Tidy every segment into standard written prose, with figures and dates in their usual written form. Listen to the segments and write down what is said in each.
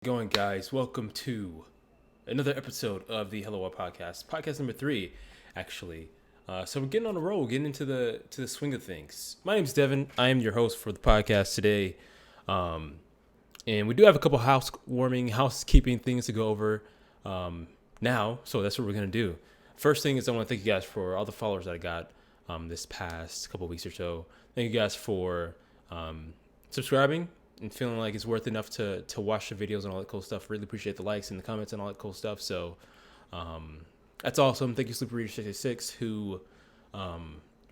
going, guys? Welcome to another episode of the Hello World Podcast, podcast number 3, actually. So we're getting on a roll, getting into the swing of things. My name's Devin. I am your host for the podcast today, and we do have a couple housekeeping things to go over now. So that's what we're gonna do. First thing is I want to thank you guys for all the followers that I got this past couple weeks or so. Thank you guys for subscribing and feeling like it's worth enough to watch the videos and all that cool stuff. Really appreciate the likes and the comments and all that cool stuff. So that's awesome. Thank you, Sleeper Reader 66, who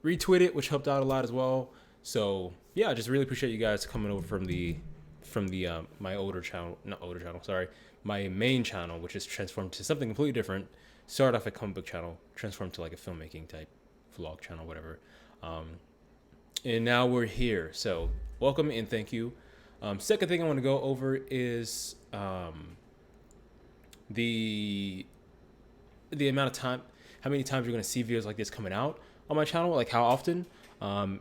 retweeted, which helped out a lot as well. So yeah, I just really appreciate you guys coming over from the my my main channel, which is transformed to something completely different. Started off a comic book channel, transformed to like a filmmaking type vlog channel, whatever. And now we're here. So welcome and thank you. Second thing I want to go over is the amount of time, how many times you're going to see videos like this coming out on my channel, like how often. And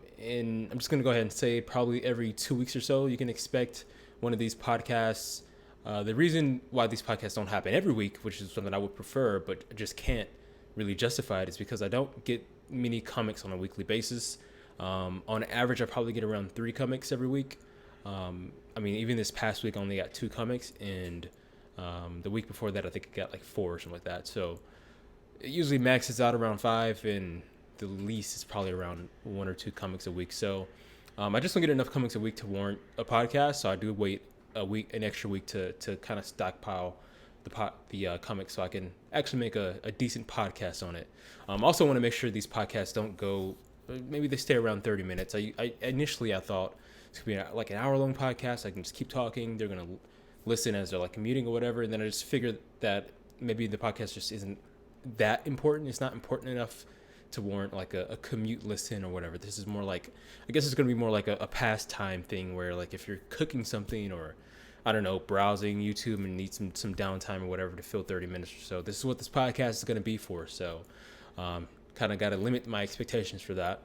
I'm just going to go ahead and say probably every 2 weeks or so, you can expect one of these podcasts. The reason why these podcasts don't happen every week, which is something I would prefer, but I just can't really justify it, is because I don't get many comics on a weekly basis. On average, I probably get around 3 comics every week. I mean, even this past week, I only got 2 comics, and the week before that, I think I got like 4 or something like that. So it usually maxes out around 5, and the least is probably around 1 or 2 comics a week. So I just don't get enough comics a week to warrant a podcast. So I do wait an extra week to kind of stockpile the comics so I can actually make a decent podcast on it. Also want to make sure these podcasts don't go, maybe they stay around 30 minutes. I initially thought it's gonna be like an hour-long podcast. I can just keep talking. They're gonna listen as they're like commuting or whatever. And then I just figured that maybe the podcast just isn't that important. It's not important enough to warrant like a commute listen or whatever. This is more like, I guess it's gonna be more like a pastime thing where like if you're cooking something or I don't know, browsing YouTube and need some downtime or whatever to fill 30 minutes or so, this is what this podcast is gonna be for. So kind of got to limit my expectations for that.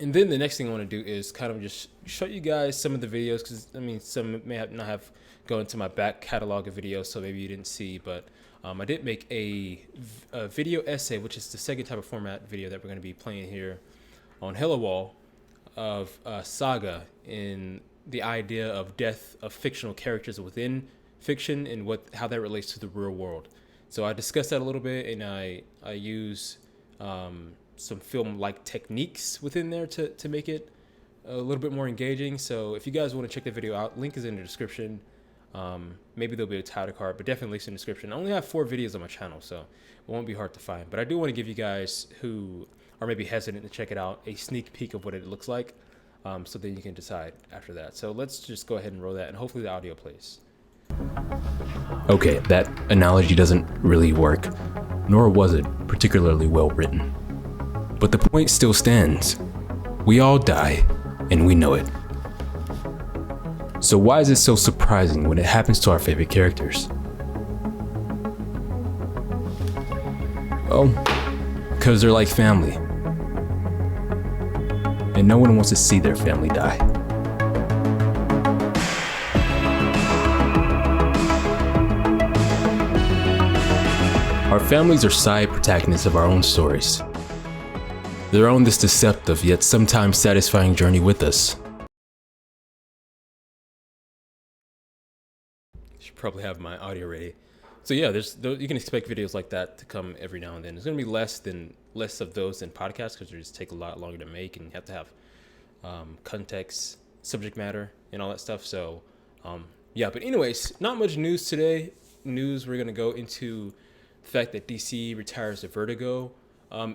And then the next thing I want to do is kind of just show you guys some of the videos, because I mean, some may not have gone into my back catalog of videos, so maybe you didn't see, but I did make a video essay, which is the second type of format video that we're going to be playing here on Hello Wall, of saga in the idea of death of fictional characters within fiction and how that relates to the real world. So I discussed that a little bit, and I use some film-like techniques within there to make it a little bit more engaging. So if you guys want to check the video out, link is in the description. Maybe there'll be a title card, but definitely links in the description. I only have 4 videos on my channel, so it won't be hard to find. But I do want to give you guys who are maybe hesitant to check it out a sneak peek of what it looks like, so then you can decide after that. So let's just go ahead and roll that, and hopefully the audio plays. Okay, that analogy doesn't really work, nor was it particularly well written. But the point still stands. We all die, and we know it. So why is it so surprising when it happens to our favorite characters? Well, because they're like family. And no one wants to see their family die. Our families are side protagonists of our own stories. They're on this deceptive yet sometimes satisfying journey with us. Should probably have my audio ready. So yeah, you can expect videos like that to come every now and then. There's gonna be less of those than podcasts, because they just take a lot longer to make, and you have to have context, subject matter, and all that stuff. So yeah, but anyways, not much news today. We're gonna go into the fact that DC retires the Vertigo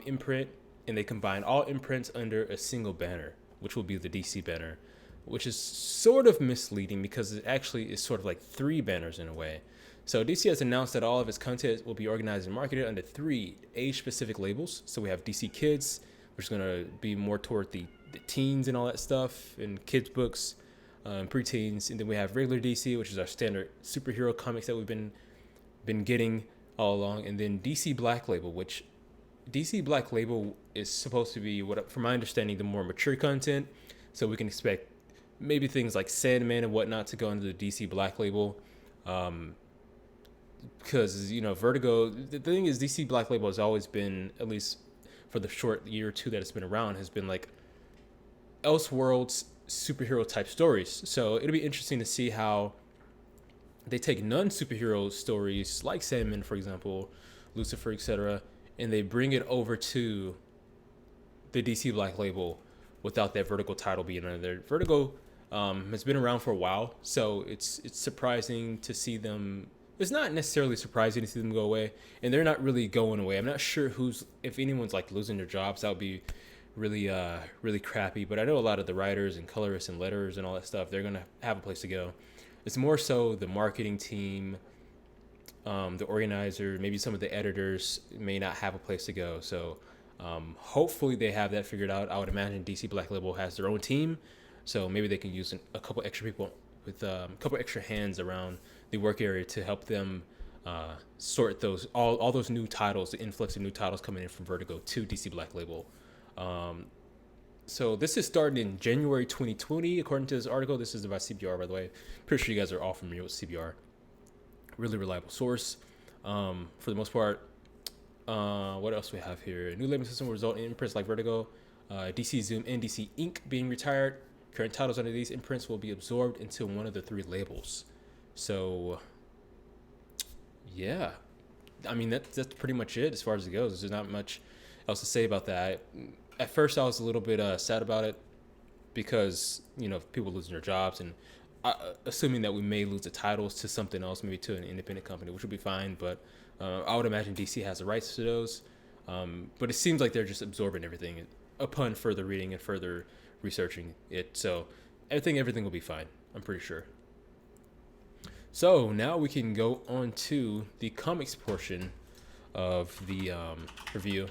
imprint, and they combine all imprints under a single banner, which will be the DC banner, which is sort of misleading because it actually is sort of like 3 banners in a way. So DC has announced that all of its content will be organized and marketed under 3 age-specific labels. So we have DC Kids, which is going to be more toward the teens and all that stuff, and kids books, preteens. And then we have regular DC, which is our standard superhero comics that we've been getting all along. And then DC Black Label, which DC Black Label is supposed to be, from my understanding, the more mature content. So we can expect maybe things like Sandman and whatnot to go into the DC Black Label. Because Vertigo. The thing is, DC Black Label has always been, at least for the short year or two that it's been around, has been like Elseworlds superhero type stories. So it'll be interesting to see how they take non-superhero stories like Sandman, for example, Lucifer, etc., and they bring it over to the DC Black Label without that Vertigo title being under there. Vertigo has been around for a while, so it's surprising to see them. It's not necessarily surprising to see them go away, and they're not really going away. I'm not sure if anyone's like losing their jobs. That would be really crappy. But I know a lot of the writers and colorists and letters and all that stuff, they're gonna have a place to go. It's more so the marketing team, the organizer, maybe some of the editors may not have a place to go. So hopefully they have that figured out. I would imagine DC Black Label has their own team, so maybe they can use a couple extra people with a couple extra hands around the work area to help them sort those all those new titles, the influx of new titles coming in from Vertigo to DC Black Label. So this is starting in January 2020, according to this article. This is about CBR, by the way. Pretty sure you guys are all familiar with CBR. Really reliable source. For the most part. What else we have here? New label system will result in imprints like Vertigo, DC Zoom, and DC Ink being retired. Current titles under these imprints will be absorbed into one of the three labels. So, yeah. I mean, that's pretty much it as far as it goes. There's not much else to say about that. At first, I was a little bit sad about it because, people losing their jobs and assuming that we may lose the titles to something else, maybe to an independent company, which would be fine. But I would imagine DC has the rights to those. But it seems like they're just absorbing everything upon further reading and further researching it. So everything will be fine, I'm pretty sure. So now we can go on to the comics portion of the review.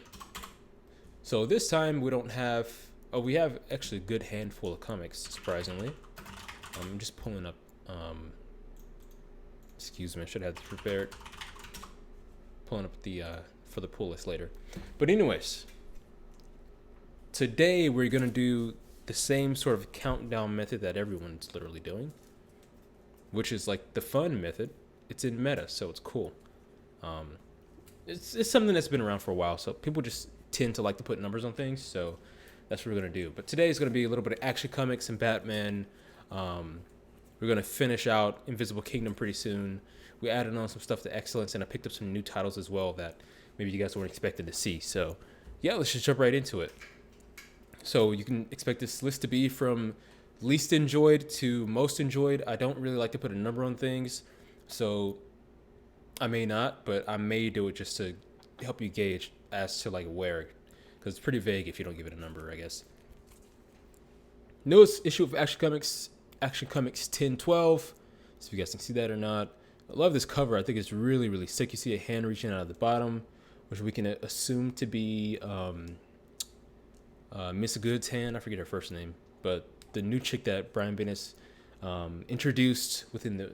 So this time we don't have, we have actually a good handful of comics, surprisingly. I'm just pulling up, excuse me, I should have this prepared. Pulling up the, for the pull list later. But anyways, today we're going to do the same sort of countdown method that everyone's literally doing, which is like the fun method. It's in meta, so it's cool. It's something that's been around for a while, so people just tend to like to put numbers on things, so that's what we're going to do. But today is going to be a little bit of Action Comics and Batman. We're going to finish out Invisible Kingdom pretty soon. We added on some stuff to Excellence, and I picked up some new titles as well that maybe you guys weren't expecting to see. So yeah, let's just jump right into it. So you can expect this list to be from least enjoyed to most enjoyed. I don't really like to put a number on things, so I may not, but I may do it just to help you gauge as to like where, because it's pretty vague if you don't give it a number, I guess. Newest issue of Action Comics 1012. So if you guys can see that or not. I love this cover. I think it's really sick. You see a hand reaching out of the bottom, which we can assume to be Miss Good's hand. I forget her first name, but the new chick that Brian Bendis introduced within the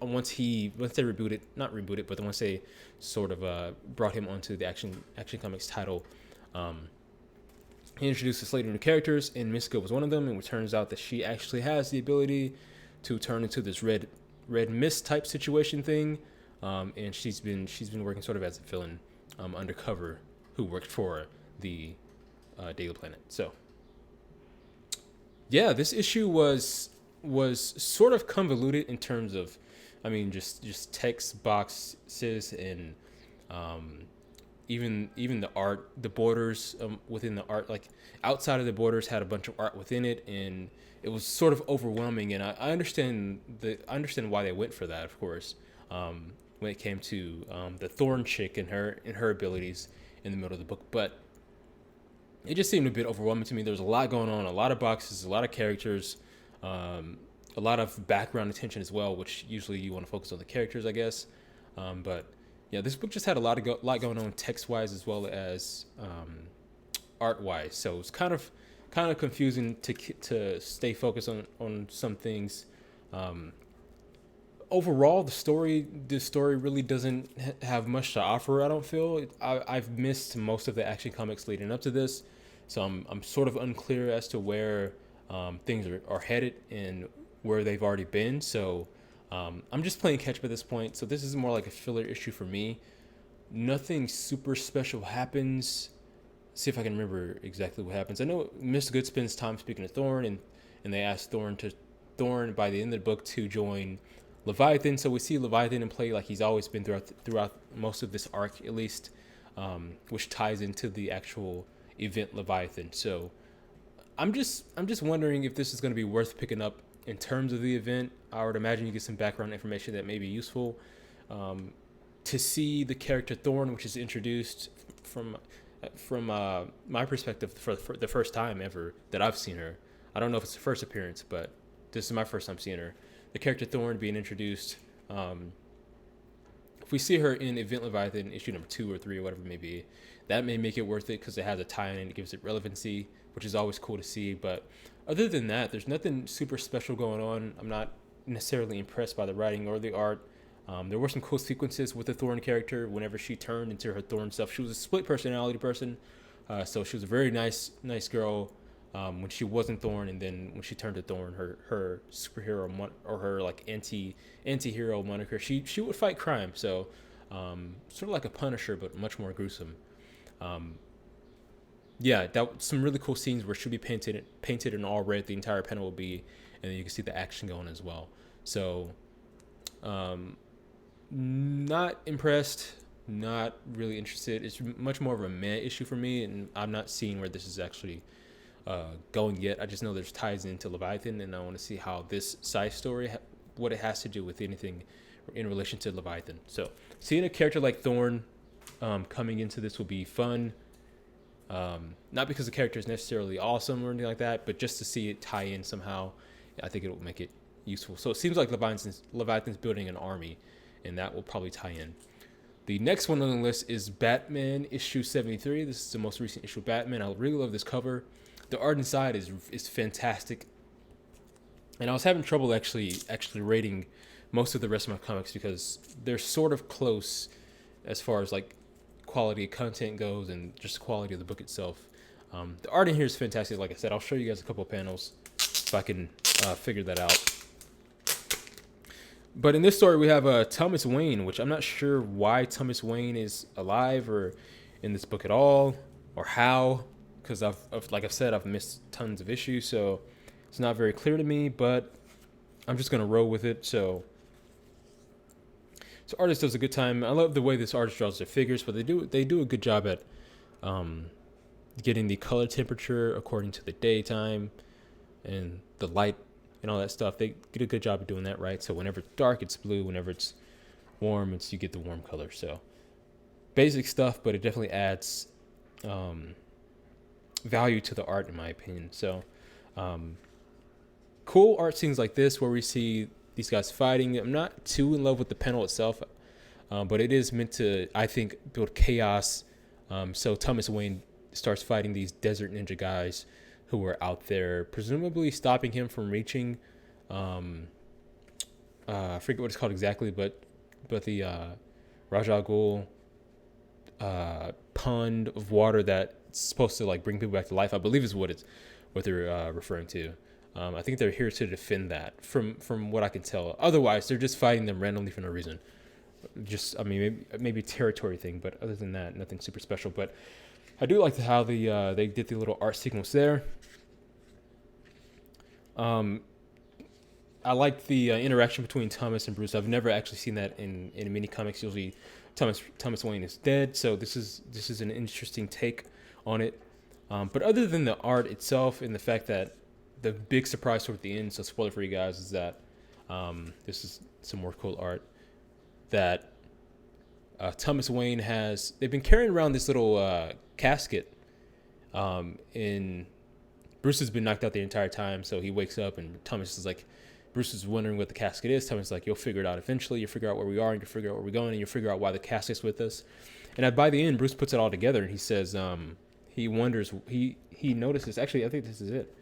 once they rebooted, not rebooted, but once they sort of brought him onto the Action Comics title, he introduced a slate of new characters, and Miss Good was one of them. And it turns out that she actually has the ability to turn into this red mist type situation thing, and she's been working sort of as a villain undercover who worked for the Daily Planet. So yeah, this issue was sort of convoluted in terms of, I mean, just text boxes and even the art, the borders within the art, like outside of the borders had a bunch of art within it, and it was sort of overwhelming. And I understand why they went for that, of course, when it came to the Thorn chick and her abilities in the middle of the book, but it just seemed a bit overwhelming to me. There was a lot going on, a lot of boxes, a lot of characters, a lot of background attention as well, which usually you want to focus on the characters, I guess. But yeah, this book just had a lot going on text-wise as well as art-wise. So it was kind of confusing to stay focused on some things. Overall, the story really doesn't have much to offer. I don't feel. I've missed most of the Action Comics leading up to this, so I'm sort of unclear as to where things are headed and where they've already been. So I'm just playing catch up at this point. So this is more like a filler issue for me. Nothing super special happens. See if I can remember exactly what happens. I know Mr. Good spends time speaking to Thorn, and they ask Thorn by the end of the book to join Leviathan. So we see Leviathan in play like he's always been throughout most of this arc, at least, which ties into the actual event Leviathan. So I'm just wondering if this is going to be worth picking up in terms of the event. I would imagine you get some background information that may be useful. To see the character Thorn, which is introduced from my perspective for the first time ever that I've seen her. I don't know if it's the first appearance, but this is my first time seeing her. The character Thorn being introduced. If we see her in Event Leviathan issue number 2 or 3 or whatever it may be, that may make it worth it because it has a tie-in and it gives it relevancy, which is always cool to see. But other than that, there's nothing super special going on. I'm not necessarily impressed by the writing or the art. There were some cool sequences with the Thorn character whenever she turned into her Thorn self. She was a split personality person, so she was a very nice girl when she wasn't Thorn, and then when she turned to Thorn, her superhero or her like anti-hero moniker, she would fight crime. So sort of like a Punisher, but much more gruesome. Yeah, that some really cool scenes where she'll be painted in all red. The entire panel will be, and then you can see the action going as well. So. Not impressed, not really interested. It's much more of a meh issue for me, and I'm not seeing where this is actually going yet. I just know there's ties into Leviathan, and I want to see how this side story, what it has to do with anything in relation to Leviathan. So seeing a character like Thorn coming into this will be fun. Not because the character is necessarily awesome or anything like that, but just to see it tie in somehow, I think it will make it useful. So it seems like Leviathan's building an army, and that will probably tie in. The next one on the list is Batman issue 73. This is the most recent issue of Batman. I really love this cover. The art inside is fantastic. And I was having trouble actually rating most of the rest of my comics because they're sort of close as far as like quality of content goes and just quality of the book itself. The art in here is fantastic. Like I said, I'll show you guys a couple of panels if I can figure that out. But in this story, we have Thomas Wayne, which I'm not sure why Thomas Wayne is alive or in this book at all, or how, because like I've said, I've missed tons of issues, so it's not very clear to me. But I'm just gonna roll with it. So artist does a good time. I love the way this artist draws their figures, but they do a good job at getting the color temperature according to the daytime and the light and all that stuff. They get a good job of doing that, right? So whenever it's dark, it's blue. Whenever it's warm, you get the warm color. So basic stuff, but it definitely adds value to the art, in my opinion. So cool art scenes like this where we see these guys fighting. I'm not too in love with the panel itself, but it is meant to, I think, build chaos. So Thomas Wayne starts fighting these desert ninja guys who are out there, presumably stopping him from reaching, I forget what it's called exactly, but the Raja Ghul pond of water that's supposed to like bring people back to life, I believe is what they're referring to. I think they're here to defend that, from what I can tell. Otherwise, they're just fighting them randomly for no reason. Just, I mean, maybe a territory thing, but other than that, nothing super special. But I do like how they did the little art sequence there. I like the interaction between Thomas and Bruce. I've never actually seen that in many comics. Usually, Thomas Wayne is dead, so this is an interesting take on it. But other than the art itself and the fact that the big surprise toward the end, so spoiler for you guys, is that this is some more cool art that Thomas Wayne has. They've been carrying around this little casket in. Bruce has been knocked out the entire time, so he wakes up and Thomas is like, Bruce is wondering what the casket is. Thomas is like, you'll figure it out eventually. You'll figure out where we are, and you'll figure out where we're going, and you'll figure out why the casket's with us. And by the end, Bruce puts it all together, and he says he wonders, he notices, actually, I think this is it.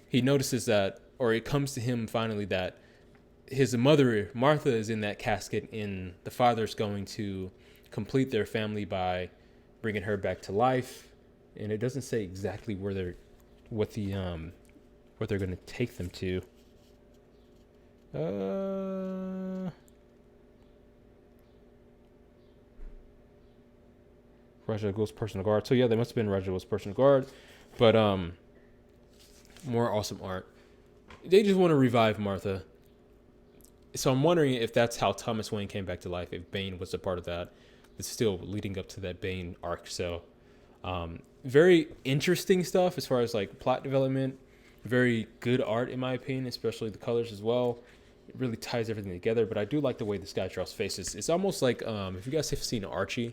He notices that, or it comes to him finally that his mother, Martha, is in that casket, and the father's going to complete their family by bringing her back to life. And it doesn't say exactly what the what they're going to take them to. Ra's al Ghul's personal guard. So yeah, they must have been Ra's al Ghul's personal guard, but more awesome art. They just want to revive Martha. So I'm wondering if that's how Thomas Wayne came back to life. If Bane was a part of that, it's still leading up to that Bane arc. So very interesting stuff as far as like plot development. Very good art in my opinion, especially the colors as well. It really ties everything together. But I do like the way this guy draws faces. It's almost like if you guys have seen Archie.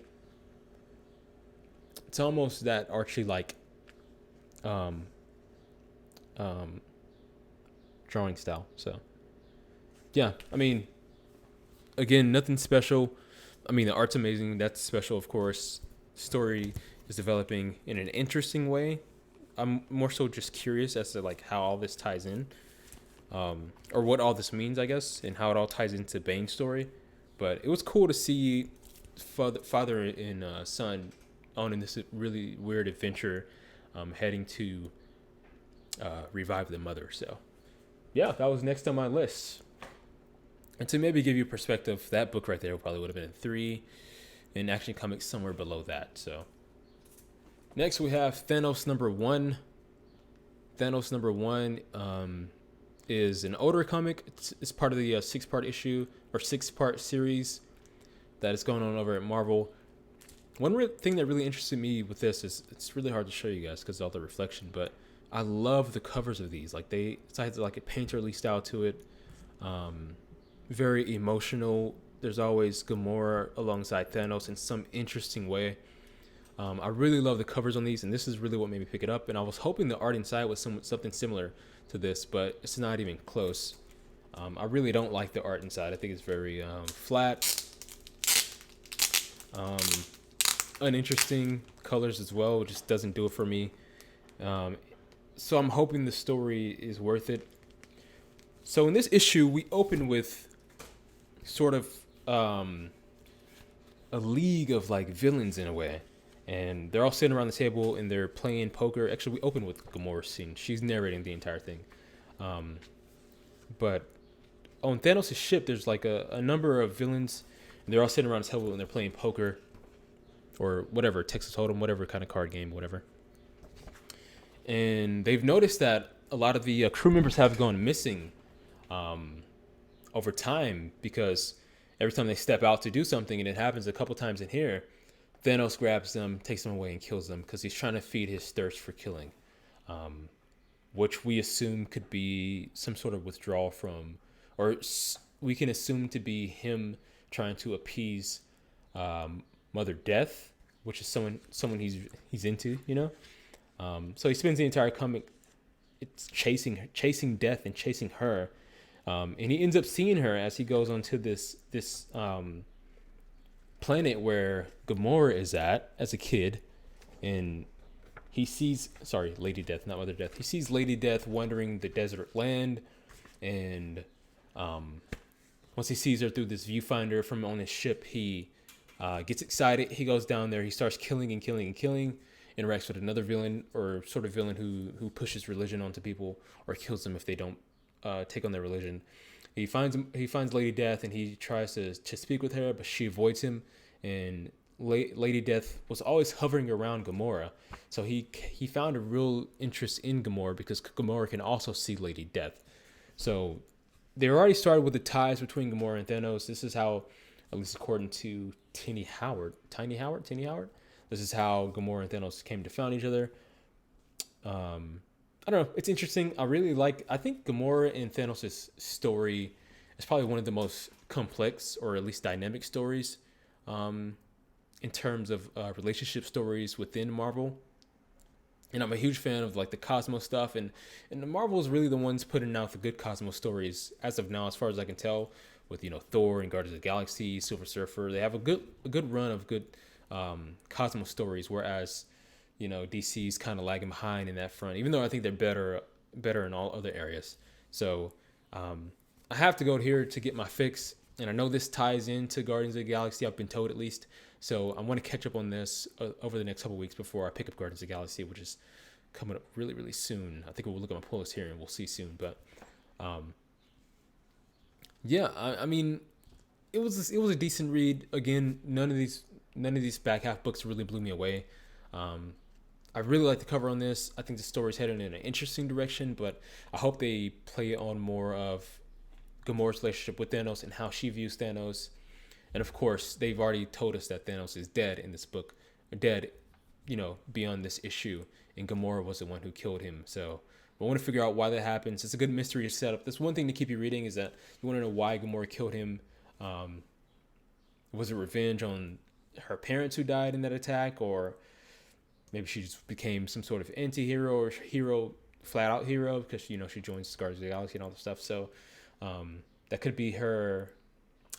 It's almost that Archie like drawing style. So yeah, I mean, again, nothing special. I mean, the art's amazing. That's special, of course. Story is developing in an interesting way. I'm more so just curious as to like how all this ties in, or what all this means, I guess, and how it all ties into Bane's story. But it was cool to see father and son on in this really weird adventure, heading to revive the mother. So yeah, that was next on my list. And to maybe give you perspective, that book right there probably would have been a 3, and Action Comics somewhere below that. So next we have Thanos number 1. Thanos number 1 is an older comic. It's part of the 6-part issue or 6-part series that is going on over at Marvel. One thing that really interested me with this is it's really hard to show you guys because of all the reflection, but I love the covers of these. Like it's like a painterly style to it. Very emotional. There's always Gamora alongside Thanos in some interesting way. I really love the covers on these, and this is really what made me pick it up. And I was hoping the art inside was something similar to this, but it's not even close. I really don't like the art inside. I think it's very flat, uninteresting colors as well. It just doesn't do it for me. So I'm hoping the story is worth it. So in this issue, we open with sort of a league of like villains in a way, and they're all sitting around the table and they're playing poker. Actually, we open with Gamora's scene. She's narrating the entire thing. But on Thanos' ship, there's like a number of villains, and they're all sitting around the table and they're playing poker or whatever, Texas Hold'em, whatever kind of card game, whatever. And they've noticed that a lot of the crew members have gone missing over time, because every time they step out to do something, and it happens a couple times in here, Thanos grabs them, takes them away, and kills them because he's trying to feed his thirst for killing, which we assume could be some sort of withdrawal from, or we can assume to be him trying to appease Mother Death, which is someone he's into, you know. So he spends the entire comic chasing death and chasing her. And he ends up seeing her as he goes onto this planet where Gamora is at as a kid, and he sees Lady Death, not Mother Death. He sees Lady Death wandering the desert land, and once he sees her through this viewfinder from on his ship, he gets excited. He goes down there. He starts killing and killing and killing. Interacts with another villain, or sort of villain who pushes religion onto people or kills them if they don't take on their religion. He finds Lady Death, and he tries to speak with her, but she avoids him. And Lady Death was always hovering around Gamora, so he found a real interest in Gamora because Gamora can also see Lady Death. So they already started with the ties between Gamora and Thanos. This is how, at least according to Tiny Howard, this is how Gamora and Thanos came to find each other. I don't know. It's interesting. I think Gamora and Thanos' story is probably one of the most complex, or at least dynamic stories, in terms of relationship stories within Marvel. And I'm a huge fan of like the Cosmos stuff, and the Marvel is really the ones putting out the good Cosmos stories as of now, as far as I can tell, with Thor and Guardians of the Galaxy, Silver Surfer. They have a good run of good Cosmos stories, whereas DC's kind of lagging behind in that front, even though I think they're better in all other areas. So I have to go here to get my fix, and I know this ties into Guardians of the Galaxy, I've been told at least. So I want to catch up on this over the next couple weeks before I pick up Guardians of the Galaxy, which is coming up really, really soon. I think we'll look at my pull list here and we'll see soon. But um, yeah, I mean, it was a decent read. Again, none of these back half books really blew me away. Um, I really like the cover on this. I think the story's headed in an interesting direction, but I hope they play on more of Gamora's relationship with Thanos and how she views Thanos. And of course, they've already told us that Thanos is dead in this book, dead, beyond this issue, and Gamora was the one who killed him. So I want to figure out why that happens. It's a good mystery to set up. That's one thing to keep you reading, is that you want to know why Gamora killed him. Was it revenge on her parents who died in that attack, or maybe she just became some sort of anti-hero or hero, flat out hero, because she joins Guardians of the Galaxy and all this stuff. So that could be her.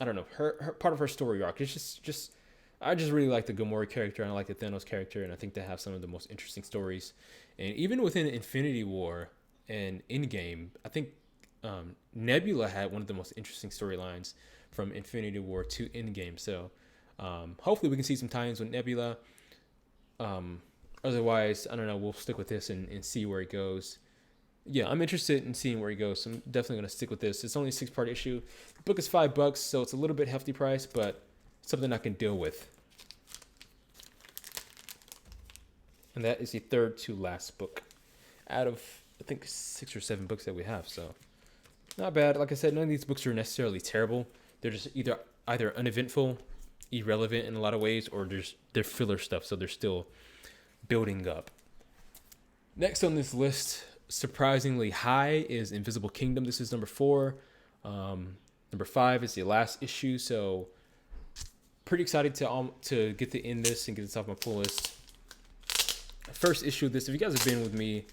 I don't know, her part of her story arc. It's just I just really like the Gamora character, and I like the Thanos character, and I think they have some of the most interesting stories. And even within Infinity War and Endgame, I think Nebula had one of the most interesting storylines from Infinity War to Endgame. So hopefully we can see some tie-ins with Nebula. Otherwise, I don't know, we'll stick with this and see where it goes. Yeah, I'm interested in seeing where he goes. So I'm definitely going to stick with this. It's only a 6-part issue. The book is $5, so it's a little bit hefty price, but something I can deal with. And that is the third to last book out of, I think, 6 or 7 books that we have. So not bad. Like I said, none of these books are necessarily terrible. They're just either uneventful, irrelevant in a lot of ways, or they're filler stuff, so they're still building up. Next on this list, surprisingly high, is Invisible Kingdom. This is number 4. Number 5 is the last issue, so pretty excited to get to end this and get this off my pull list. First issue of this, if you guys have been with me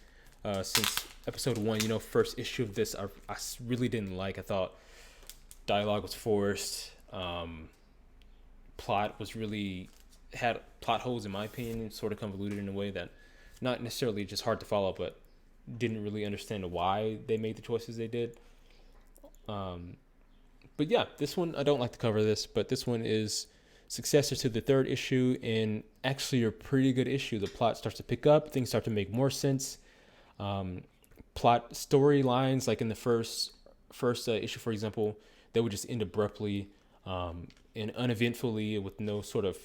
since episode 1, first issue of this I really didn't like. I thought dialogue was forced. Plot had plot holes, in my opinion, sort of convoluted in a way that not necessarily just hard to follow, but didn't really understand why they made the choices they did. But yeah, this one, I don't like the cover of this, but this one is successor to the 3rd issue, and actually a pretty good issue. The plot starts to pick up, things start to make more sense. Plot storylines, like in the first issue, for example, they would just end abruptly and uneventfully with no sort of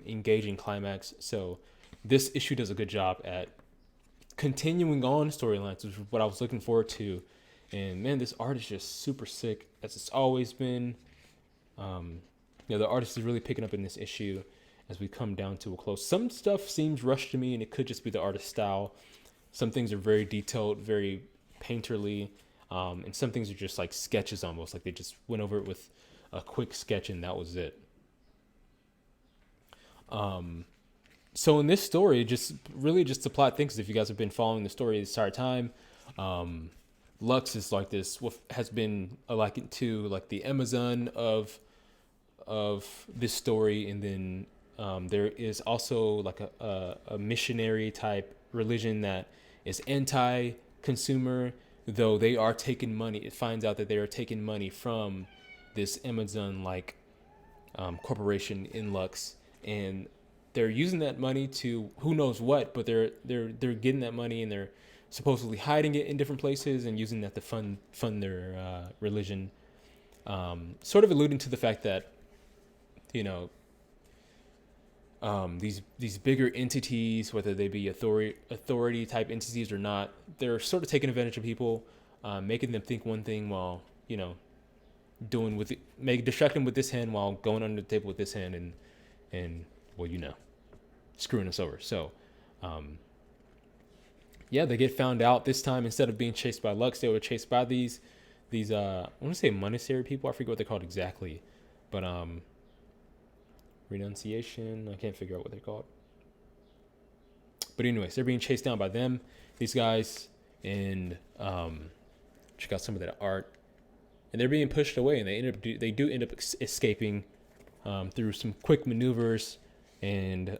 engaging climax. So this issue does a good job at continuing on storylines, which is what I was looking forward to. And man, this art is just super sick, as it's always been. The artist is really picking up in this issue as we come down to a close. Some stuff seems rushed to me, and it could just be the artist's style. Some things are very detailed, very painterly, and some things are just like sketches almost, like they just went over it with a quick sketch and that was it. So in this story, just to plot things, if you guys have been following the story this entire time, Lux is like this, what has been likened to like the Amazon of this story, and then there is also like a missionary type religion that is anti-consumer, though they are taking money. It finds out that they are taking money from this Amazon like corporation in Lux, and they're using that money to who knows what, but they're getting that money, and they're supposedly hiding it in different places and using that to fund their religion. Sort of alluding to the fact that these bigger entities, whether they be authority type entities or not, they're sort of taking advantage of people, making them think one thing while distracting them with this hand while going under the table with this hand, and screwing us over. So they get found out this time. Instead of being chased by Lux, they were chased by these I want to say monastery people. I forget what they're called exactly, but renunciation, I can't figure out what they're called. But anyways, they're being chased down by them, these guys, and check out some of that art. And they're being pushed away, and they do end up escaping through some quick maneuvers, and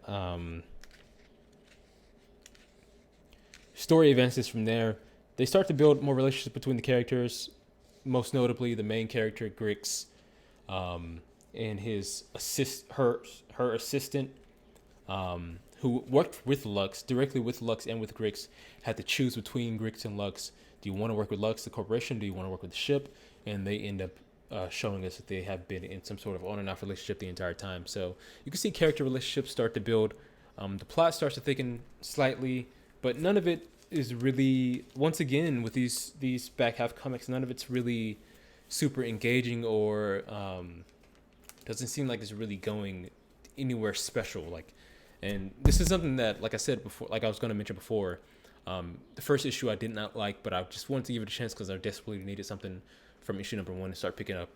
story advances from there. They start to build more relationships between the characters, most notably the main character Grix, and her assistant, who worked with Lux, directly with Lux and with Grix, had to choose between Grix and Lux. Do you want to work with Lux, the corporation? Do you want to work with the ship? And they end up showing us that they have been in some sort of on and off relationship the entire time. So you can see character relationships start to build. The plot starts to thicken slightly, but none of it is really, once again, with these back half comics, none of it's really super engaging or doesn't seem like it's really going anywhere special. Like, and this is something that, like I said before, like I was going to mention before, the first issue I did not like, but I just wanted to give it a chance because I desperately needed something from issue number 1 to start picking up.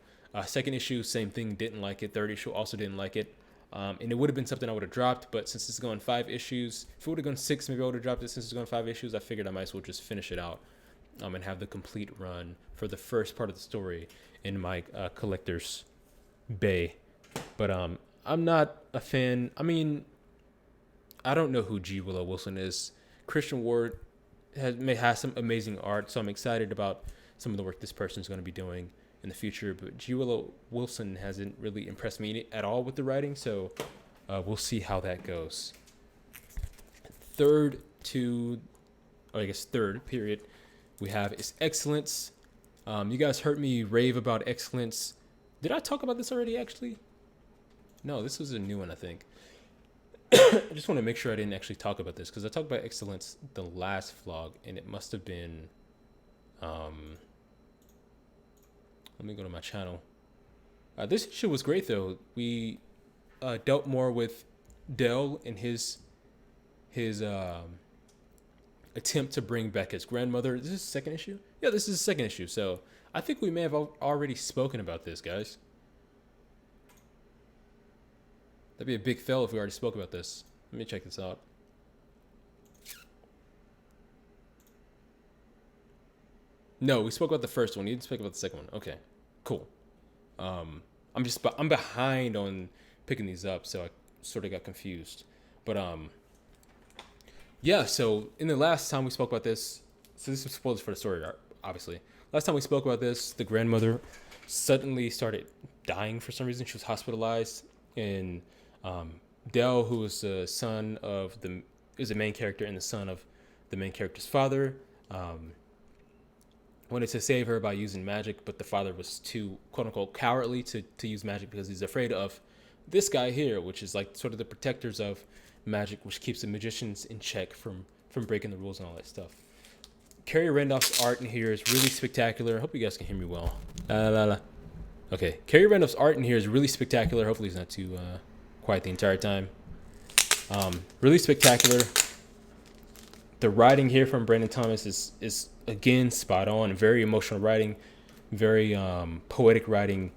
Second issue, same thing, didn't like it. Third issue, also didn't like it. And it would have been something I would have dropped, but since it's going 5 issues, if it would have gone 6, maybe I would have dropped it. Since it's going 5 issues, I figured I might as well just finish it out and have the complete run for the first part of the story in my collector's bay. But I'm not a fan. I mean, I don't know who G. Willow Wilson is. Christian Ward has some amazing art, so I'm excited about some of the work this person is going to be doing in the future. But G. Willow Wilson hasn't really impressed me at all with the writing, so we'll see how that goes. Third period we have is Excellence. You guys heard me rave about Excellence. Did I talk about this already, actually? No, this was a new one, I think. I just want to make sure I didn't actually talk about this, because I talked about Excellence the last vlog, and it must have been... let me go to my channel. This issue was great, though. We dealt more with Dell and his attempt to bring back his grandmother. This is the second issue? Yeah, this is the second issue. So I think we may have already spoken about this, guys. That'd be a big fail if we already spoke about this. Let me check this out. No, we spoke about the first one. You didn't speak about the second one. Okay, cool. I'm behind on picking these up, so I sort of got confused. But yeah. So in the last time we spoke about this, so this is spoilers for the story, obviously. Last time we spoke about this, the grandmother suddenly started dying for some reason. She was hospitalized, and Dell, who was the son of is the main character and the son of the main character's father, wanted to save her by using magic, but the father was too, quote unquote, cowardly to use magic because he's afraid of this guy here, which is like sort of the protectors of magic, which keeps the magicians in check from breaking the rules and all that stuff. Carrie Randolph's art in here is really spectacular. I hope you guys can hear me well. Okay, Carrie Randolph's art in here is really spectacular. Hopefully it's not too quiet the entire time. Really spectacular. The writing here from Brandon Thomas is again spot on. Very emotional writing, very poetic writing.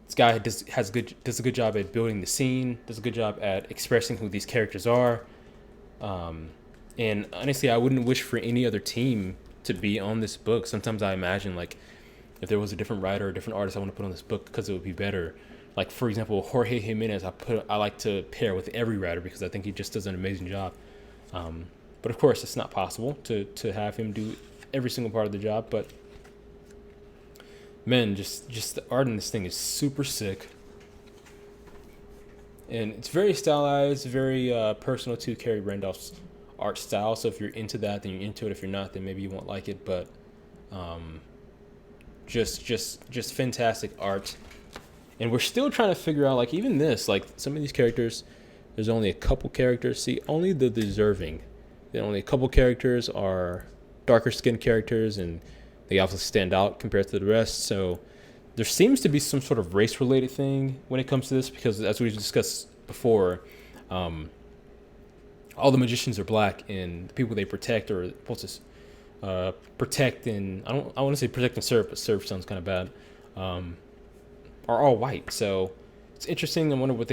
This guy does a good job at building the scene. Does a good job at expressing who these characters are. And honestly, I wouldn't wish for any other team to be on this book. Sometimes I imagine, like, if there was a different writer or a different artist I want to put on this book because it would be better. Like, for example, Jorge Jimenez, I like to pair with every writer because I think he just does an amazing job. But of course, it's not possible to have him do every single part of the job. But man, just the art in this thing is super sick, and it's very stylized, very personal to Carrie Randolph's art style. So if you're into that, then you're into it. If you're not, then maybe you won't like it. But just fantastic art. And we're still trying to figure out, like, even this, like, some of these characters, there's only a couple characters. See, only the deserving. Then only a couple characters are darker skinned characters, and they obviously stand out compared to the rest. So there seems to be some sort of race related thing when it comes to this, because as we discussed before, all the magicians are black, and the people they protect or supposed to protect, and I want to say protect and serve, but serve sounds kind of bad, are all white. So it's interesting. I wonder what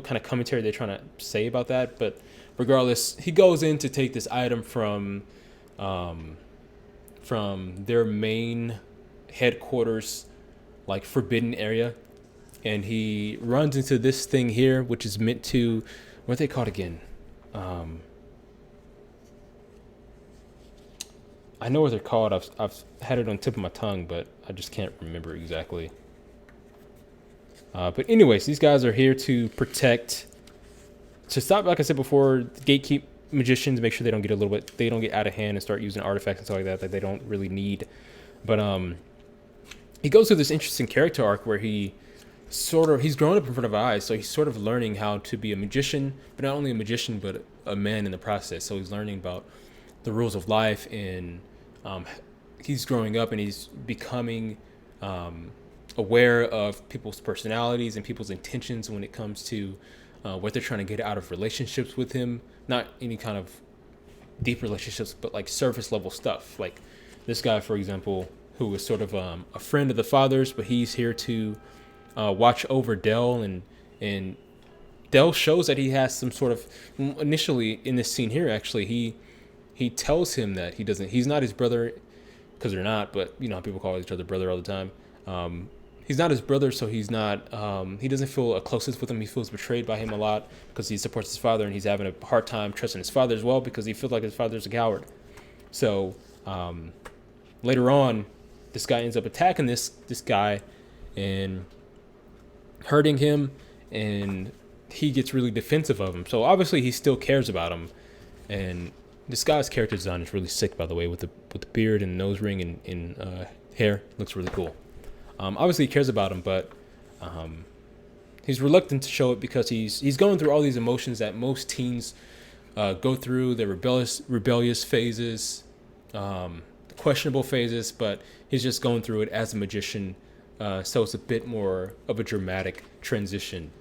kind of commentary they're trying to say about that. But regardless, he goes in to take this item from their main headquarters, like, forbidden area, and he runs into this thing here, which is meant to, what are they called again? I know what they're called. I've had it on the tip of my tongue, but I just can't remember exactly. But anyways, these guys are here to protect to stop, like I said before, gatekeep magicians, make sure they don't get out of hand and start using artifacts and stuff like that they don't really need. But he goes through this interesting character arc where he's grown up in front of our eyes, so he's sort of learning how to be a magician, but not only a magician, but a man in the process. So he's learning about the rules of life, and he's growing up and he's becoming aware of people's personalities and people's intentions when it comes to what they're trying to get out of relationships with him. Not any kind of deep relationships, but like surface level stuff. Like this guy, for example, who was sort of a friend of the father's, but he's here to watch over Dell, and Dell shows that he has some sort of, initially in this scene here, actually, he tells him that he's not his brother, because they're not, but you know, people call each other brother all the time. He's not his brother, so he's not, he doesn't feel a closeness with him. He feels betrayed by him a lot because he supports his father, and he's having a hard time trusting his father as well because he feels like his father's a coward. So later on, this guy ends up attacking this guy and hurting him, and he gets really defensive of him. So obviously he still cares about him, and this guy's character design is really sick, by the way, with the beard and nose ring and hair. Looks really cool. Obviously he cares about him, but he's reluctant to show it because he's going through all these emotions that most teens go through. The rebellious phases, questionable phases, but he's just going through it as a magician. So it's a bit more of a dramatic transition.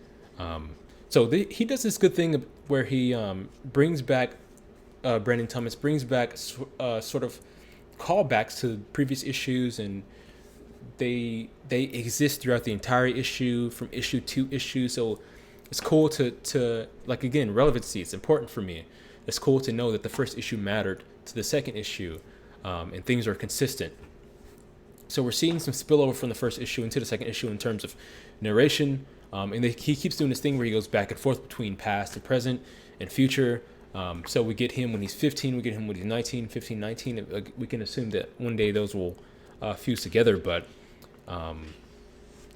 So he does this good thing where he brings back Brandon Thomas brings back sort of callbacks to previous issues, and they exist throughout the entire issue, from issue to issue. So it's cool to like, again, relevancy. It's important for me. It's cool to know that the first issue mattered to the second issue, and things are consistent. So we're seeing some spillover from the first issue into the second issue in terms of narration. And he keeps doing this thing where he goes back and forth between past and present and future. So we get him when he's 15, we get him when he's 19, 15, 19. We can assume that one day those will fuse together. But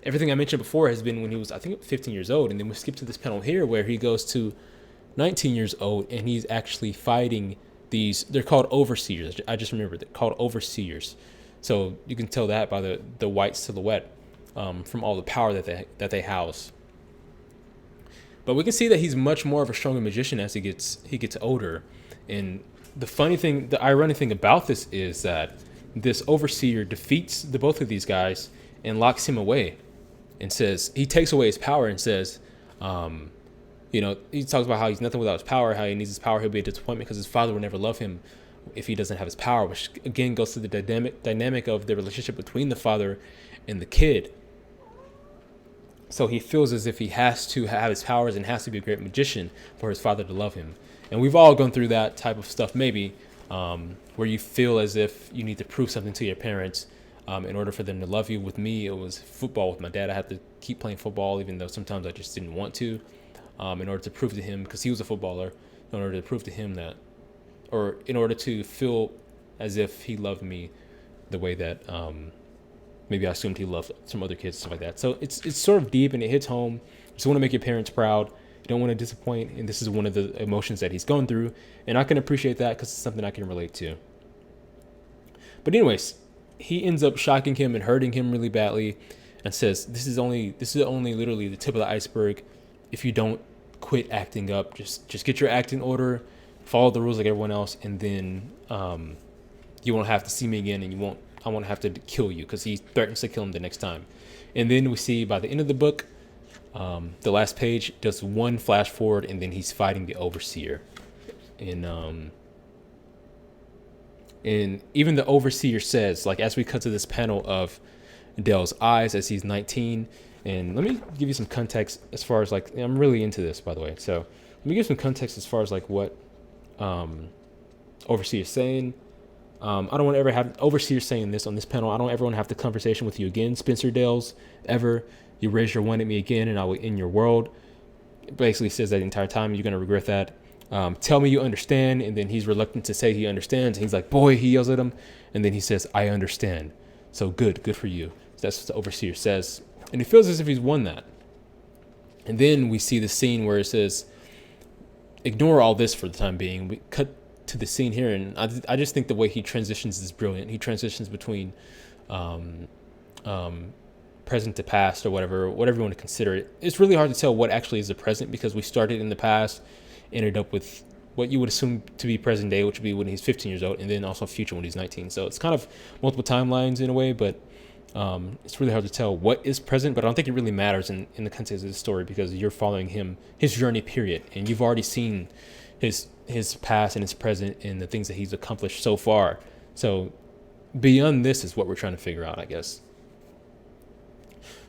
everything I mentioned before has been when he was, I think, 15 years old. And then we skip to this panel here where he goes to 19 years old and he's actually fighting these, they're called overseers. I just remembered, they're called overseers. So you can tell that by the white silhouette from all the power that they house. But we can see that he's much more of a stronger magician as he gets older. And the ironic thing about this is that this overseer defeats the both of these guys and locks him away, and says, he takes away his power and says, he talks about how he's nothing without his power, how he needs his power, he'll be a disappointment because his father will never love him if he doesn't have his power, which again goes to the dynamic of the relationship between the father and the kid. So he feels as if he has to have his powers and has to be a great magician for his father to love him. And we've all gone through that type of stuff, maybe, where you feel as if you need to prove something to your parents in order for them to love you. With me, it was football with my dad. I had to keep playing football, even though sometimes I just didn't want to, in order to prove to him, because he was a footballer, in order to prove to him that, or in order to feel as if he loved me the way that maybe I assumed he loved some other kids, stuff like that. So it's sort of deep and it hits home. You just want to make your parents proud. You don't want to disappoint. And this is one of the emotions that he's going through. And I can appreciate that because it's something I can relate to. But anyways, he ends up shocking him and hurting him really badly and says, this is only literally the tip of the iceberg. If you don't quit acting up, just get your act in order, follow the rules like everyone else, and then you won't have to see me again, and I won't have to kill you, because he threatens to kill him the next time. And then we see by the end of the book, the last page does one flash forward, and then he's fighting the overseer. And even the overseer says, like, as we cut to this panel of Dell's eyes as he's 19, and let me give you some context as far as, like, I'm really into this, by the way. So let me give some context as far as, like, what overseer is saying. I don't want to ever have overseer saying this on this panel. I don't ever want to have the conversation with you again, Spencer Dales, ever. You raise your one at me again, and I will end your world. It basically says that the entire time. You're going to regret that. Tell me you understand. And then he's reluctant to say he understands. And he's like, boy, he yells at him. And then he says, I understand. So good for you. So that's what the overseer says. And it feels as if he's won that. And then we see the scene where it says, ignore all this for the time being. We cut to the scene here, and I just think the way he transitions is brilliant. He transitions between um, um, present to past, or whatever you want to consider it. It's really hard to tell what actually is the present, because we started in the past, ended up with what you would assume to be present day, which would be when he's 15 years old, and then also future when he's 19. So it's kind of multiple timelines in a way, but it's really hard to tell what is present. But I don't think it really matters in the context of the story, because you're following his journey, period, and you've already seen his past and his present and the things that he's accomplished so far. So beyond this is what we're trying to figure out, I guess.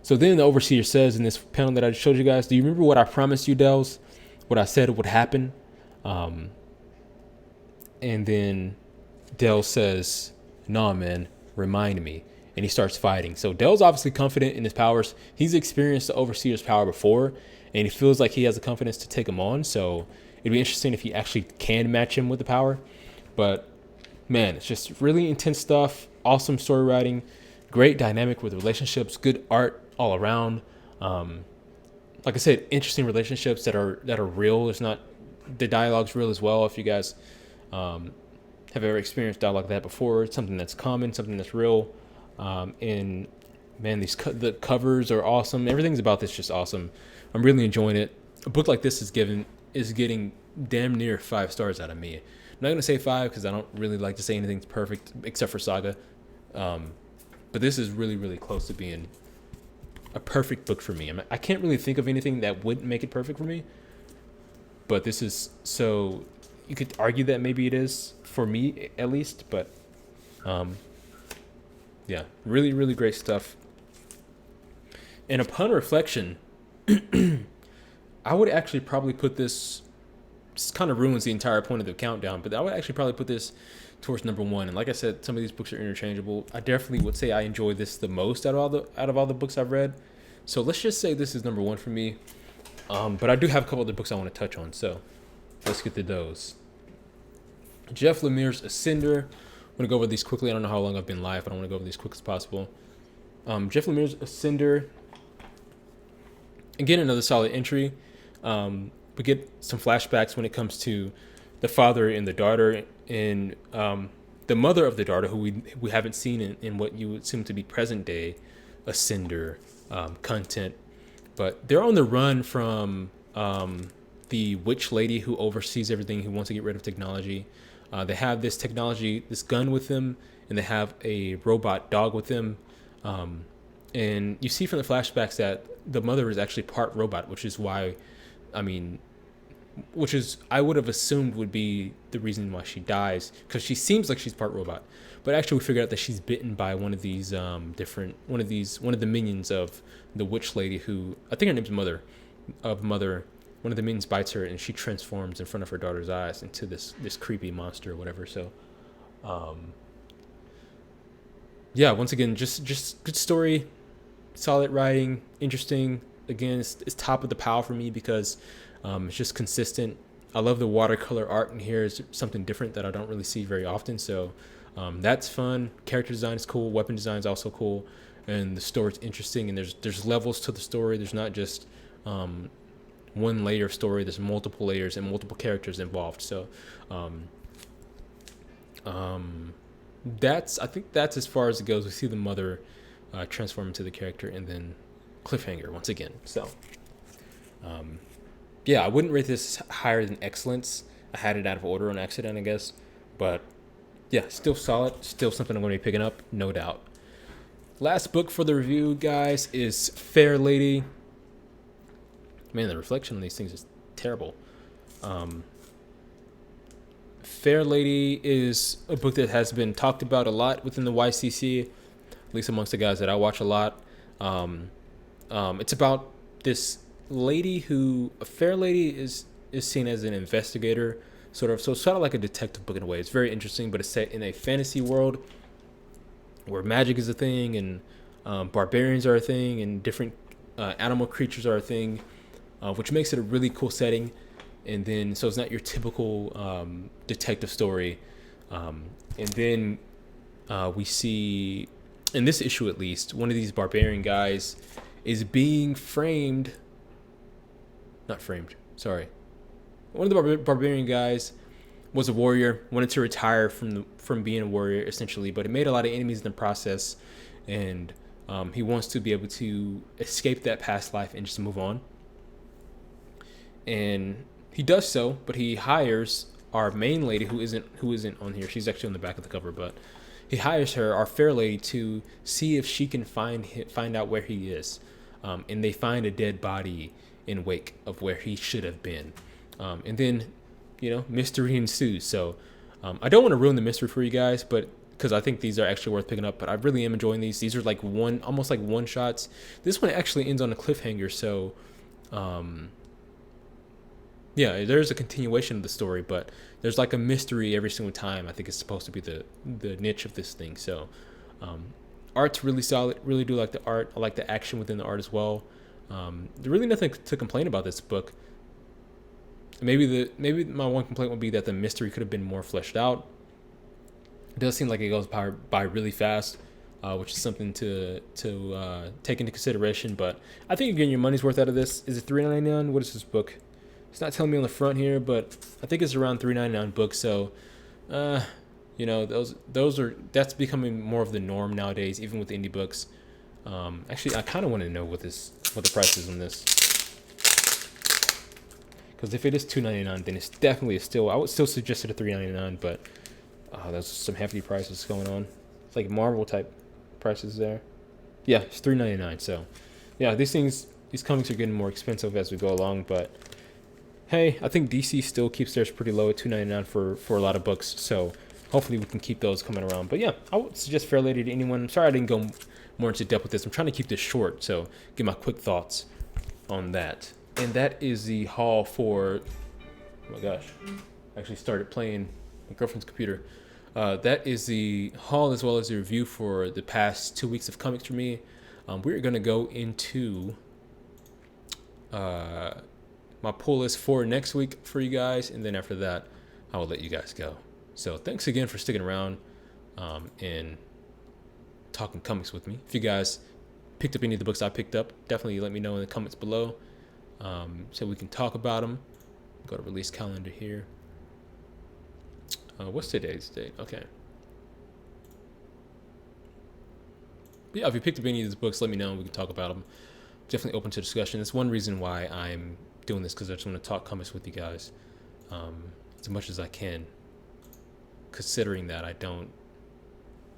So then the overseer says in this panel that I showed you guys, do you remember what I promised you, Dels? What I said would happen? And then Del says, nah, man, remind me. And he starts fighting. So Del's obviously confident in his powers. He's experienced the overseer's power before, and he feels like he has the confidence to take him on. So it'd be interesting if he actually can match him with the power. But man, it's just really intense stuff. Awesome story writing, great dynamic with relationships, good art all around. Like I said, interesting relationships that are real. It's not, the dialogue's real as well. If you guys have ever experienced dialogue like that before, it's something that's common, something that's real. And man, the covers are awesome. Everything's about this just awesome. I'm really enjoying it. A book like this is getting damn near 5 stars out of me. I'm not gonna say 5 because I don't really like to say anything's perfect except for Saga. But this is really, really close to being a perfect book for me. I can't really think of anything that wouldn't make it perfect for me. But this is, so you could argue that maybe it is for me at least. But yeah, really, really great stuff. And upon reflection, I would actually probably put this kind of ruins the entire point of the countdown, but I would actually probably put this towards number 1. And like I said, some of these books are interchangeable. I definitely would say I enjoy this the most out of all the books I've read. So let's just say this is number 1 for me. But I do have a couple other books I want to touch on, so let's get to those. Jeff Lemire's Ascender. I'm going to go over these quickly. I don't know how long I've been live, but I want to go over these quick as possible. Jeff Lemire's Ascender. Again, another solid entry. We get some flashbacks when it comes to the father and the daughter, and the mother of the daughter, who we haven't seen in what you would assume to be present day Ascender content. But they're on the run from the witch lady who oversees everything, who wants to get rid of technology. They have this technology, this gun with them, and they have a robot dog with them. And you see from the flashbacks that the mother is actually part robot, which is I would have assumed would be the reason why she dies, because she seems like she's part robot. But actually we figured out that she's bitten by one of the minions of the witch lady, who I think her name's Mother. One of the minions bites her, and she transforms in front of her daughter's eyes into this creepy monster or whatever. So yeah, once again, just good story, solid writing, interesting. Again, it's top of the pile for me because it's just consistent. I love the watercolor art in here. It's something different that I don't really see very often. So that's fun. Character design is cool. Weapon design is also cool. And the story's interesting. And there's levels to the story. There's not just one layer of story. There's multiple layers and multiple characters involved. So I think that's as far as it goes. We see the mother transform into the character, and then cliffhanger once again. So yeah, I wouldn't rate this higher than excellence. I had it out of order on accident, I guess. But yeah, still solid. Still something I'm going to be picking up, no doubt. Last book for the review, guys, is Fair Lady. Man, the reflection on these things is terrible. Fair Lady is a book that has been talked about a lot within the YCC, at least amongst the guys that I watch a lot. It's about this lady who, a fair lady is seen as an investigator, sort of. So it's sort of like a detective book in a way. It's very interesting, but it's set in a fantasy world where magic is a thing, and barbarians are a thing, and different animal creatures are a thing, which makes it a really cool setting. And then, so it's not your typical detective story. And then we see, in this issue at least, one of these barbarian guys is being framed. Not framed, sorry. one of the barbarian guys was a warrior, wanted to retire from being a warrior essentially, but he made a lot of enemies in the process, and he wants to be able to escape that past life and just move on. And he does so, but he hires our main lady, who isn't on here. She's actually on the back of the cover, but he hires her, our fair lady, to see if she can find out where he is. And they find a dead body in wake of where he should have been. And then, mystery ensues. So I don't want to ruin the mystery for you guys, but because I think these are actually worth picking up. But I really am enjoying these. These are like almost like one shots. This one actually ends on a cliffhanger. So, yeah, there's a continuation of the story, but there's like a mystery every single time. I think it's supposed to be the niche of this thing. So, art's really solid. Really do like the art. I like the action within the art as well. There's really nothing to complain about this book. Maybe my one complaint would be that the mystery could have been more fleshed out. It does seem like it goes by really fast, which is something to take into consideration. But I think you're getting your money's worth out of this. Is it $3.99? What is this book? It's not telling me on the front here, but I think it's around $3.99 book. So, that's becoming more of the norm nowadays, even with indie books. Actually, I kind of want to know what the price is on this. Because if it is $2.99, then it's definitely I would still suggest it at $3.99, but there's some hefty prices going on. It's like Marvel type prices there. Yeah, it's $3.99. So, yeah, these comics are getting more expensive as we go along, but hey, I think DC still keeps theirs pretty low at $2.99 for a lot of books. So hopefully we can keep those coming around. But yeah, I would suggest Fair Lady to anyone. I'm sorry I didn't go more into depth with this. I'm trying to keep this short, so get my quick thoughts on that. And that is the haul for, oh my gosh, I actually started playing my girlfriend's computer. That is the haul as well as the review for the past 2 weeks of comics for me. We're going to go into my pull list for next week for you guys, and then after that, I will let you guys go. So thanks again for sticking around and talking comics with me. If you guys picked up any of the books I picked up, definitely let me know in the comments below. So we can talk about them. Go to release calendar here. What's today's date? Okay. But yeah, if you picked up any of these books, let me know and we can talk about them. Definitely open to discussion. That's one reason why I'm doing this, because I just want to talk comics with you guys as much as I can. Considering that I don't...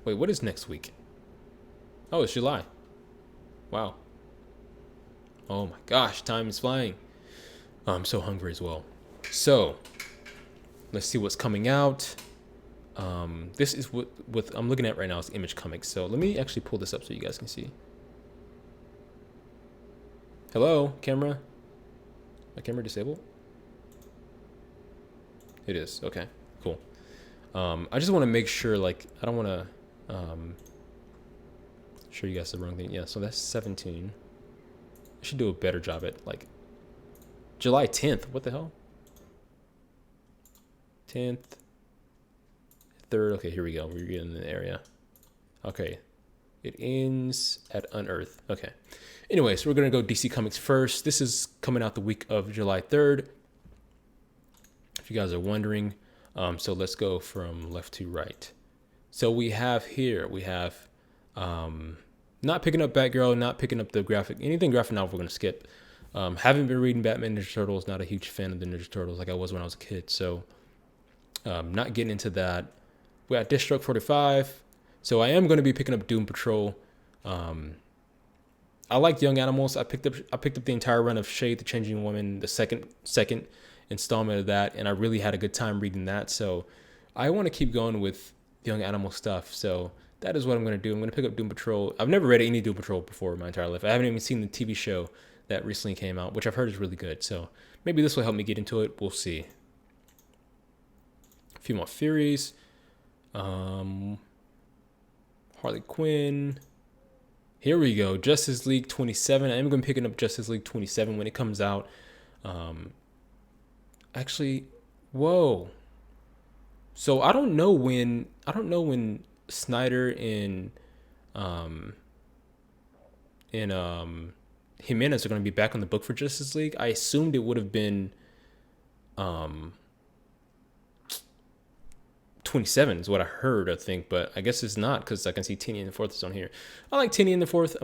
Wait, what is next week? Oh, it's July. Wow. Oh my gosh, time is flying. I'm so hungry as well. So, let's see what's coming out. This is what I'm looking at right now is Image Comics. So let me actually pull this up so you guys can see. Hello, camera? My camera disabled? It is. Okay, cool. I just want to make sure, like, I don't want to show you guys the wrong thing. Yeah, so that's 17. I should do a better job at, like, July 10th. What the hell? 10th. 3rd. Okay, here we go. We're getting in the area. Okay. It ends at Unearth. Okay. Anyway, so we're going to go DC Comics first. This is coming out the week of July 3rd. If you guys are wondering. So let's go from left to right. So we have not picking up Batgirl, not picking up the graphic novel we're going to skip. Haven't been reading Batman Ninja Turtles, not a huge fan of the Ninja Turtles like I was when I was a kid. So not getting into that. We got Deathstroke 45. So I am going to be picking up Doom Patrol. I liked Young Animals. I picked up the entire run of Shade the Changing Woman, the second installment of that, and I really had a good time reading that. So I want to keep going with Young Animal stuff. So that is what I'm going to do. I'm going to pick up Doom Patrol. I've never read any Doom Patrol before in my entire life. I haven't even seen the TV show that recently came out, which I've heard is really good. So maybe this will help me get into it. We'll see. A few more Furies. Harley Quinn. Here we go. Justice League 27. I am going to be picking up Justice League 27 when it comes out. Actually, whoa. So I don't know when Snyder and Jimenez are going to be back on the book for Justice League. I assumed it would have been Um, 27 is what I heard, I think, but I guess it's not because I can see Tini in the fourth is on here. I like Tini in the fourth.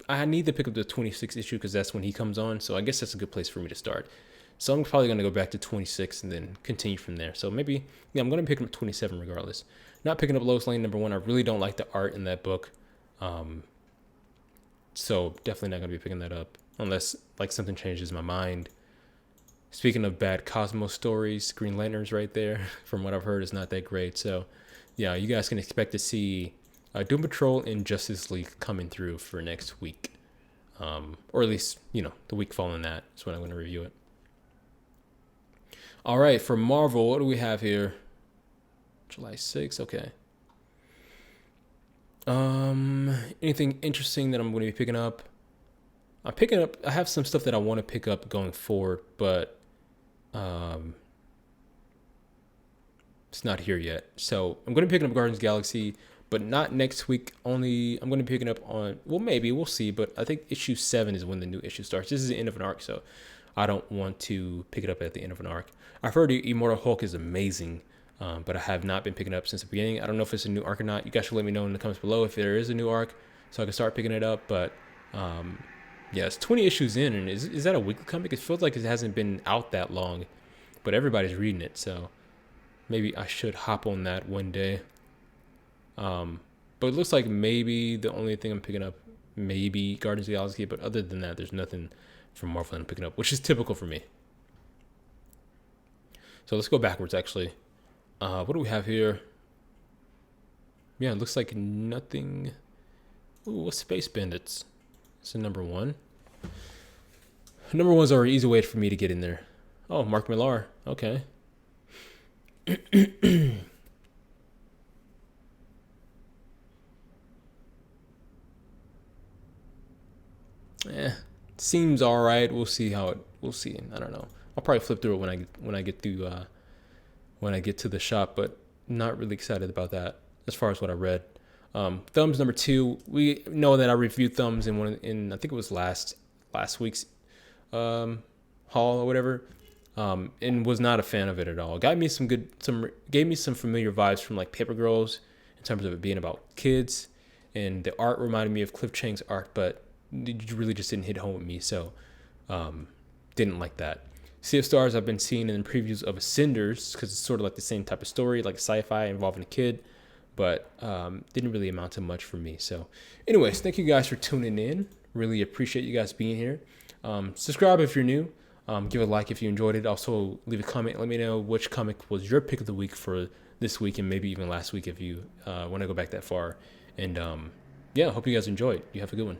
I need to pick up the 26 issue because that's when he comes on. So I guess that's a good place for me to start. So I'm probably going to go back to 26 and then continue from there. So maybe, yeah, I'm going to pick up 27 regardless. Not picking up Lois Lane number 1. I really don't like the art in that book. So definitely not going to be picking that up unless like something changes my mind. Speaking of bad Cosmos stories, Green Lantern's right there. From what I've heard, is not that great. So, yeah, you guys can expect to see Doom Patrol and Justice League coming through for next week. Or at least, the week following that is when I'm going to review it. All right, for Marvel, what do we have here? July 6th, okay. Anything interesting that I'm going to be picking up? I have some stuff that I want to pick up going forward, but it's not here yet. So I'm going to be picking up Guardians of the Galaxy, but not next week. Only I'm going to be picking up on, well, maybe we'll see, but I think issue 7 is when the new issue starts. This is the end of an arc, so I don't want to pick it up at the end of an arc. I've heard Immortal Hulk is amazing, but I have not been picking it up since the beginning. I don't know if it's a new arc or not. You guys should let me know in the comments below if there is a new arc so I can start picking it up, but yeah, it's 20 issues in, and is that a weekly comic? It feels like it hasn't been out that long, but everybody's reading it, so maybe I should hop on that one day. But it looks like maybe the only thing I'm picking up, maybe Guardians of the Galaxy, but other than that, there's nothing from Marvel that I'm picking up, which is typical for me. So let's go backwards, actually. What do we have here? Yeah, it looks like nothing. Ooh, what's Space Bandits? It's a number 1. Number 1's are an easy way for me to get in there. Oh, Mark Millar. Okay. Seems all right. We'll see. I don't know. I'll probably flip through it when I get to the shop, but not really excited about that as far as what I read. Thumbs number 2. We know that I reviewed Thumbs in I think it was last week's haul or whatever, and was not a fan of it at all. Gave me some familiar vibes from like Paper Girls in terms of it being about kids, and the art reminded me of Cliff Chang's art, but it really just didn't hit home with me. So didn't like that. Sea of Stars I've been seeing in previews of Ascenders because it's sort of like the same type of story, like sci-fi involving a kid, but didn't really amount to much for me. So anyways, thank you guys for tuning in. Really appreciate you guys being here. Subscribe if you're new. Give a like if you enjoyed it. Also leave a comment. Let me know which comic was your pick of the week for this week and maybe even last week if you want to go back that far. And yeah, hope you guys enjoyed. You have a good one.